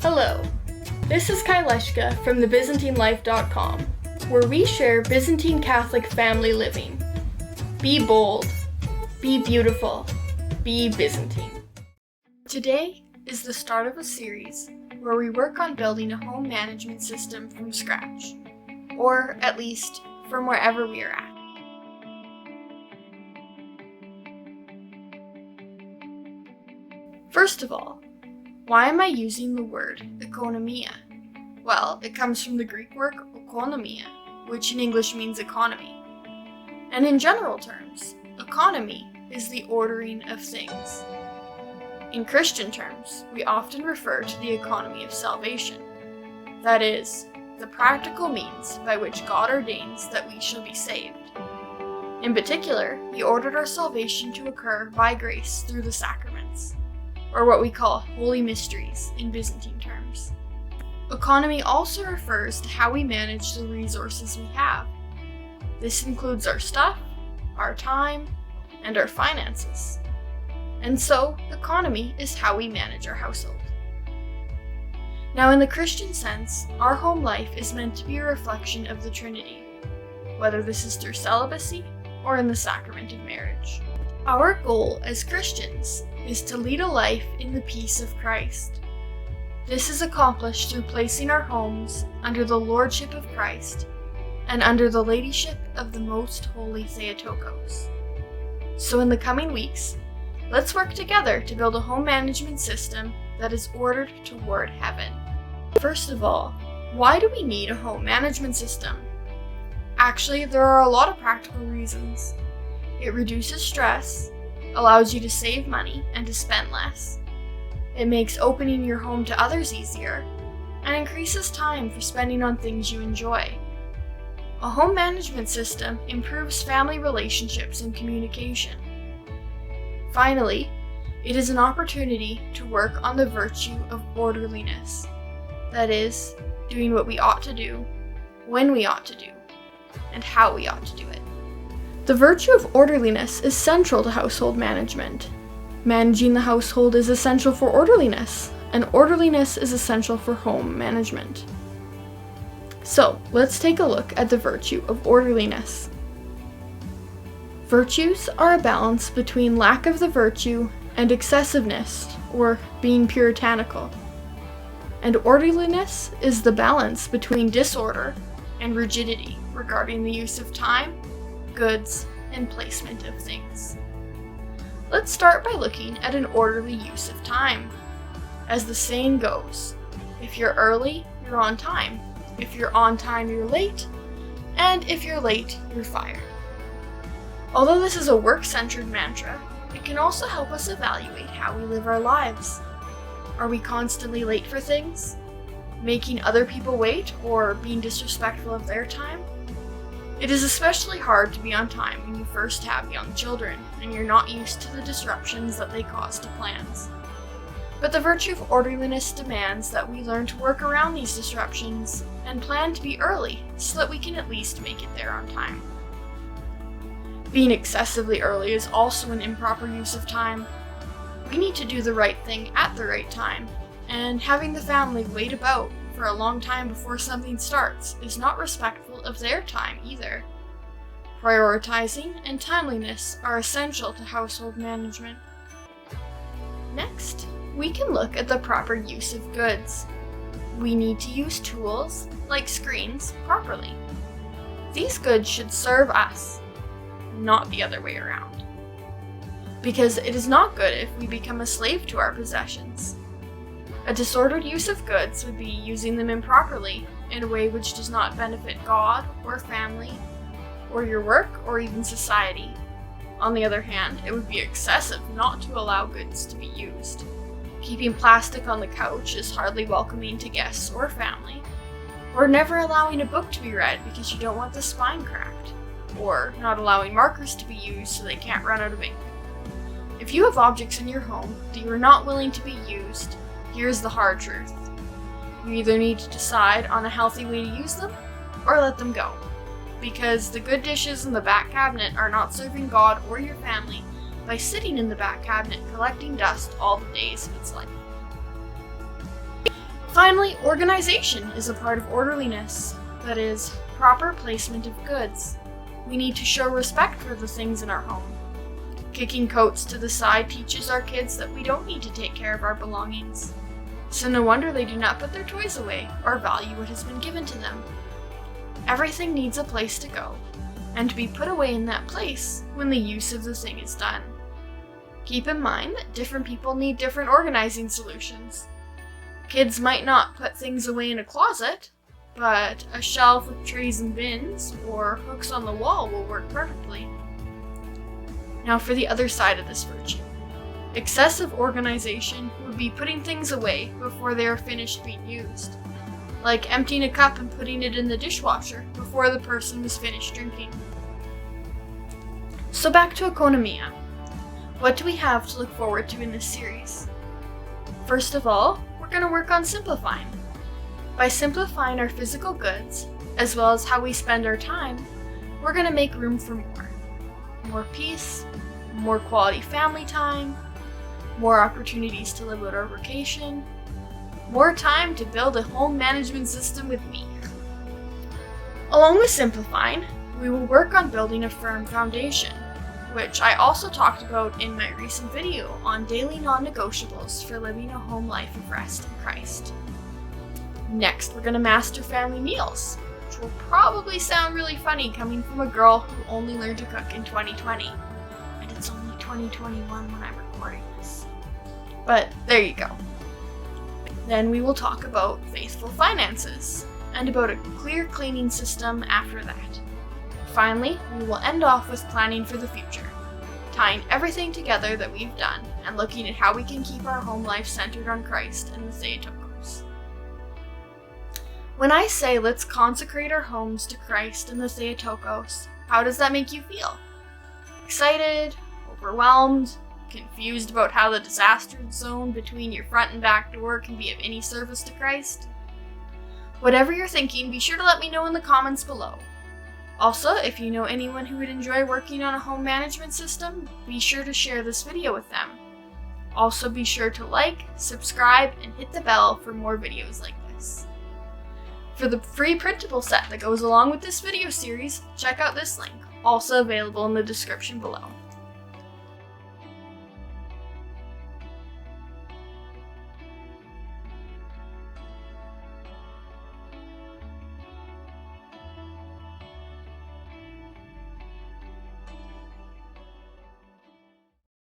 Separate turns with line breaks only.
Hello, this is Kaileshka from thebyzantinelife.com, where we share Byzantine Catholic family living. Be bold, be beautiful, be Byzantine. Today is the start of a series where we work on building a home management system from scratch, or at least from wherever we are at. First of all, why am I using the word Ekonomia? Well, it comes from the Greek word oikonomia, which in English means economy. And in general terms, economy is the ordering of things. In Christian terms, we often refer to the economy of salvation. That is, the practical means by which God ordains that we shall be saved. In particular, He ordered our salvation to occur by grace through the sacraments, or what we call holy mysteries in Byzantine terms. Economy also refers to how we manage the resources we have. This includes our stuff, our time, and our finances. And so, economy is how we manage our household. Now, in the Christian sense, our home life is meant to be a reflection of the Trinity, whether this is through celibacy or in the sacrament of marriage. Our goal as Christians is to lead a life in the peace of Christ. This is accomplished through placing our homes under the lordship of Christ and under the ladyship of the Most Holy Theotokos. So in the coming weeks, let's work together to build a home management system that is ordered toward heaven. First of all, why do we need a home management system? Actually, there are a lot of practical reasons. It reduces stress, allows you to save money and to spend less. It makes opening your home to others easier, and increases time for spending on things you enjoy. A home management system improves family relationships and communication. Finally, it is an opportunity to work on the virtue of orderliness. That is, doing what we ought to do, when we ought to do, and how we ought to do it. The virtue of orderliness is central to household management. Managing the household is essential for orderliness, and orderliness is essential for home management. So, let's take a look at the virtue of orderliness. Virtues are a balance between lack of the virtue and excessiveness, or being puritanical. And orderliness is the balance between disorder and rigidity regarding the use of time, goods, and placement of things. Let's start by looking at an orderly use of time. As the saying goes, if you're early, you're on time. If you're on time, you're late. And if you're late, you're fired. Although this is a work-centered mantra, it can also help us evaluate how we live our lives. Are we constantly late for things? Making other people wait, or being disrespectful of their time? It is especially hard to be on time when you first have young children and you're not used to the disruptions that they cause to plans. But the virtue of orderliness demands that we learn to work around these disruptions and plan to be early so that we can at least make it there on time. Being excessively early is also an improper use of time. We need to do the right thing at the right time, and having the family wait about for a long time before something starts is not respectful of their time either. Prioritizing and timeliness are essential to household management. Next, we can look at the proper use of goods. We need to use tools, like screens, properly. These goods should serve us, not the other way around. Because it is not good if we become a slave to our possessions. A disordered use of goods would be using them improperly in a way which does not benefit God or family, or your work, or even society. On the other hand, it would be excessive not to allow goods to be used. Keeping plastic on the couch is hardly welcoming to guests or family, or never allowing a book to be read because you don't want the spine cracked, or not allowing markers to be used so they can't run out of ink. If you have objects in your home that you are not willing to be used, here's the hard truth. You either need to decide on a healthy way to use them, or let them go. Because the good dishes in the back cabinet are not serving God or your family by sitting in the back cabinet collecting dust all the days of its life. Finally, organization is a part of orderliness, that is, proper placement of goods. We need to show respect for the things in our home. Kicking coats to the side teaches our kids that we don't need to take care of our belongings. So no wonder they do not put their toys away or value what has been given to them. Everything needs a place to go, and to be put away in that place when the use of the thing is done. Keep in mind that different people need different organizing solutions. Kids might not put things away in a closet, but a shelf with trays and bins or hooks on the wall will work perfectly. Now for the other side of this virtue. Excessive organization would be putting things away before they are finished being used, like emptying a cup and putting it in the dishwasher before the person was finished drinking. So back to Ekonomia. What do we have to look forward to in this series? First of all, we're going to work on simplifying. By simplifying our physical goods, as well as how we spend our time, we're going to make room for more. More peace, more quality family time, more opportunities to live out our vacation, more time to build a home management system with me. Along with simplifying, we will work on building a firm foundation, which I also talked about in my recent video on daily non-negotiables for living a home life of rest in Christ. Next, we're going to master family meals, which will probably sound really funny coming from a girl who only learned to cook in 2020. And it's only 2021 when I'm recording this. But there you go. Then we will talk about faithful finances, and about a clear cleaning system after that. Finally, we will end off with planning for the future, tying everything together that we've done and looking at how we can keep our home life centered on Christ and the Theotokos. When I say let's consecrate our homes to Christ and the Theotokos, how does that make you feel? Excited? Overwhelmed? Confused about how the disaster zone between your front and back door can be of any service to Christ? Whatever you're thinking, be sure to let me know in the comments below. Also, if you know anyone who would enjoy working on a home management system, be sure to share this video with them. Also, be sure to like, subscribe, and hit the bell for more videos like this. For the free printable set that goes along with this video series, check out this link, also available in the description below.